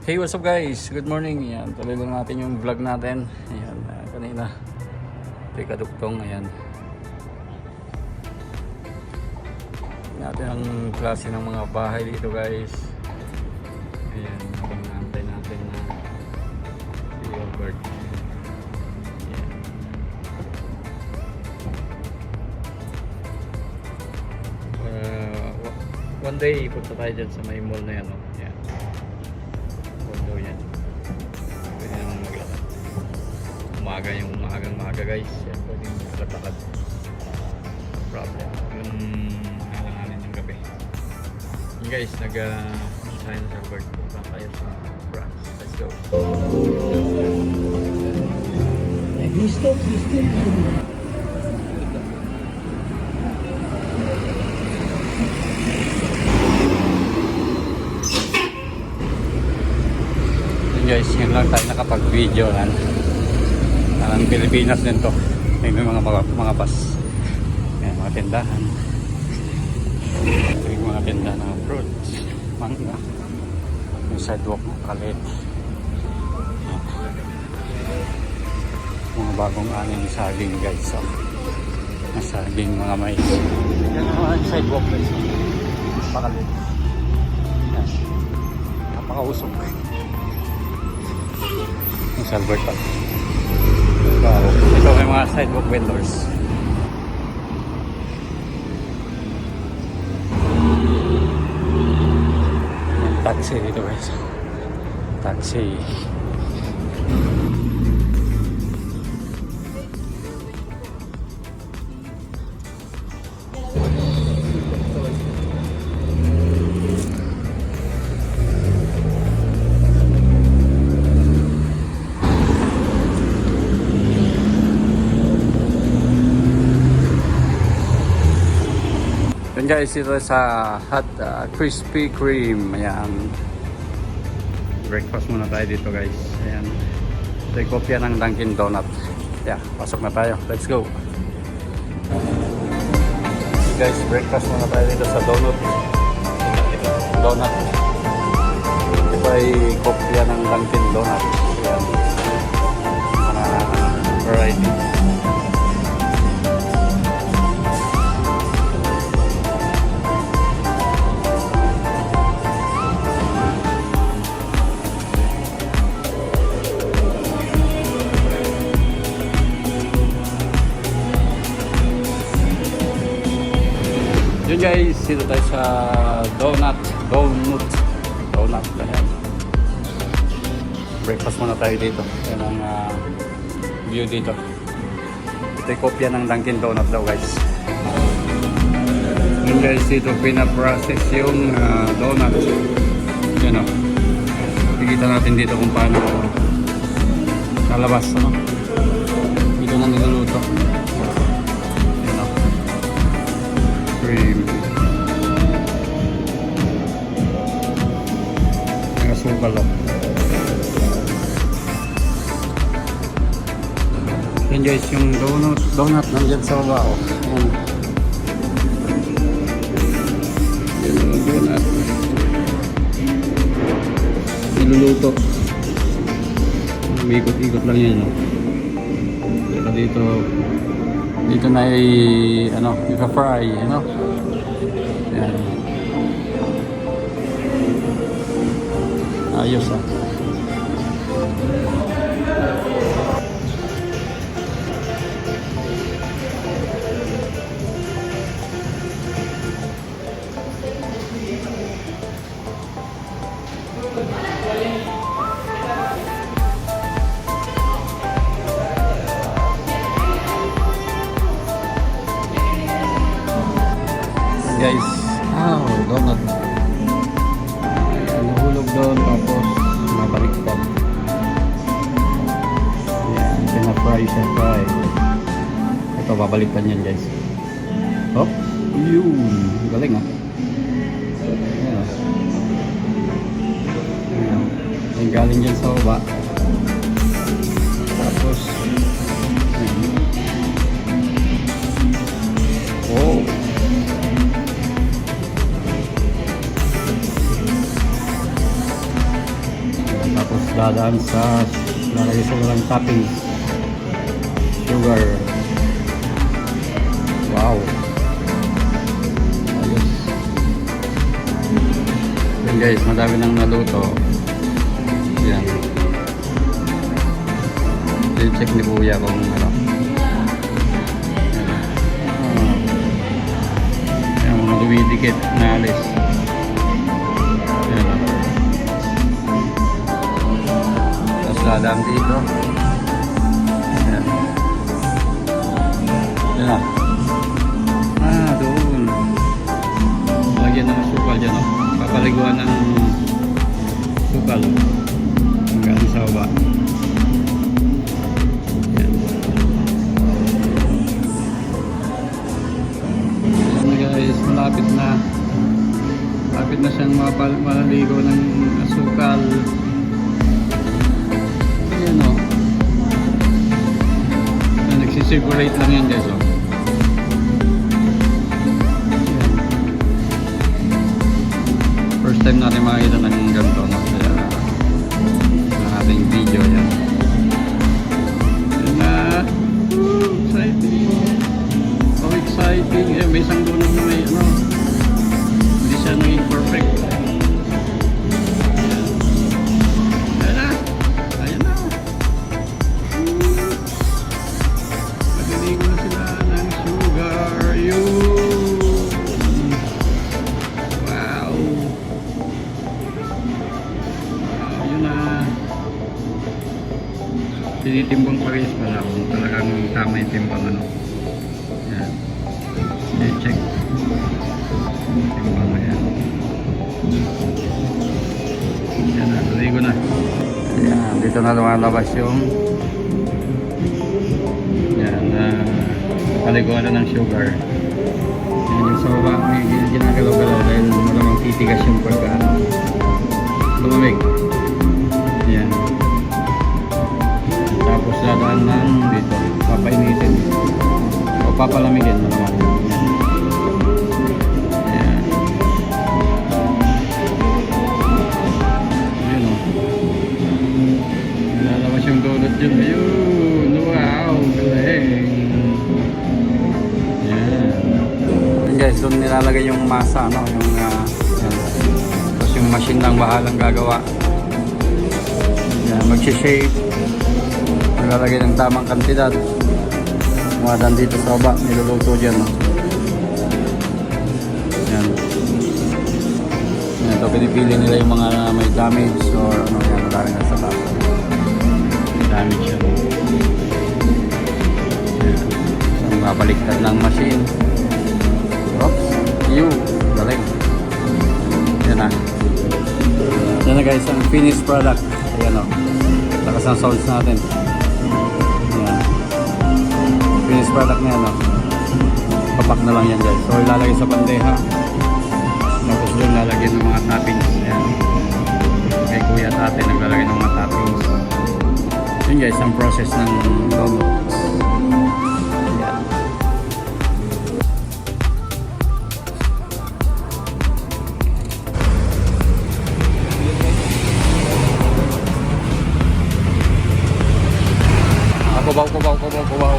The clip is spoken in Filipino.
Hey, what's up guys? Good morning. Ayan, tuloy lang natin yung vlog natin. Ayan, kanina. Ito yung kaduktong. Ayan. Natin ang klase ng mga bahay dito guys. Ayan, habang naantay natin na si Albert. Ayan. One day, punta tayo dyan sa may mall na yan. Oh. Ayan. Yan. Pwede naman maglakad. Umaga yung maaga guys. Yan, pwede maglakad. No problem. Yung nalanganin yung gabi. Yun guys, nag-sign sa bird. Punta tayo sa branch. Let's go. Stop. Guys, yun lang tayo nakapag-video lang. Parang Pilipinas din to. May mga bus. May mga tindahan. May mga tindahan ng fruits, mangga. Yung sidewalk ng kalit. Mga bagong aning saging guys. So, saging mga mais. Yan ang sidewalk guys. Pakalit. Yan. Napakausok. Sa Alberta. Wow. Ito may mga sidewalk vendors. Taxi dito guys. Taxi. Guys, ito sa Hot Krispy Kreme. Ayan, breakfast muna tayo dito guys. Ayan, ito yung kopya ng Dunkin Donut. Yeah, pasok na tayo, let's go guys. Breakfast muna tayo dito sa donut. Ito ay kopya ng Dunkin Donut. Ayan, variety. Yun guys, dito tayo sa donut. Ayan. Breakfast muna tayo dito. Ayan ang view dito. Ito yung kopya ng Dunkin Donut daw guys. Yun guys, dito pinaprocess yung donut. Yan o. Nakikita natin dito kung paano kalabas. Ano? Dito na niluluto. Cream. Ang asukal lang. Yan guys, yung donut nandyan sa baba. Yan yung donut. Niluluto. Ikot-ikot lang yan. Pero dito na ipa-fry, Yan. Ayos guys. Donut. Nahulog doon tapos nabaliktad. Yan, pina-fry siya. Ito, babaliktad yan guys. Oh, yun. Galing ah. Yan. Yan, galing dyan sa baba. Tapos oh, Tapos dadaan sa lalagay sa walang toppings. Sugar. Wow. Ayos. Yan guys, madami nang naluto. Yan. I-check ni Kuya kung ano. Yan, mga dumidikit na alis. Yan. Tapos dadaan dito. Yan. Yan. Doon. Lagyan ng sukal dyan, oh. Papaliguan ng sukal. Hanggang sa baba. Yan. Yan guys, malapit na. Malapit na siyang maligo ng sukal. Ayan, oh. Yan, nagsisirculate lang yan guys, oh. First time natin makikita ng ganito, no? Kaya ang ating video yan. Yan na. Exciting. So exciting. Eh, may isang dunong na may ano. Hindi siya naging perfect. Ayan. Ayan na. Ayan na. Magaligo na sila ng sugar. Yun. Tinitimbang pares pala kung talagang tama yung timbang ano. Yan. I-check. Timbang mo yan. Yan na, tuloy ko na. Yan, dito na lumalabas yung yan, paliguan na ng sugar. Yan yung sawa, may ginagalaw-galaw dahil malamang titigas yung pagka lumamig. Yan. Tapos dadaan ng dito, papainitin o papalamigin naman. Ayan. Ayan o. Lalabas yung dulot yun. Ayun! Wow! Galing! Ayan. Ayan guys, doon nilalagay yung masa, no? Yung, ayan. Tapos yung machine lang bahalang gagawa. Ayan, magsishape. Lalagay ng tamang kantidad. Umadan dito sa baba, niluluto dyan. No? Yan. Yan, ito pinipili nila yung mga may damage or ano yan, maraming nasa taas. May damage yan. Yan. So, mabaliktad ng machine. Oops, you, galing. Yan na. Yan na guys, ang finished product. Ayan o. Lakas ng sounds natin. Finished product na yan, no? Papak na lang yan guys. So ilalagay sa bandeha. Tapos doon lalagyan ng mga toppings. Ayan. Kay kuya at ate naglalagay ng mga toppings. Yun guys, ang process ng donuts. Ayan. Kubaw.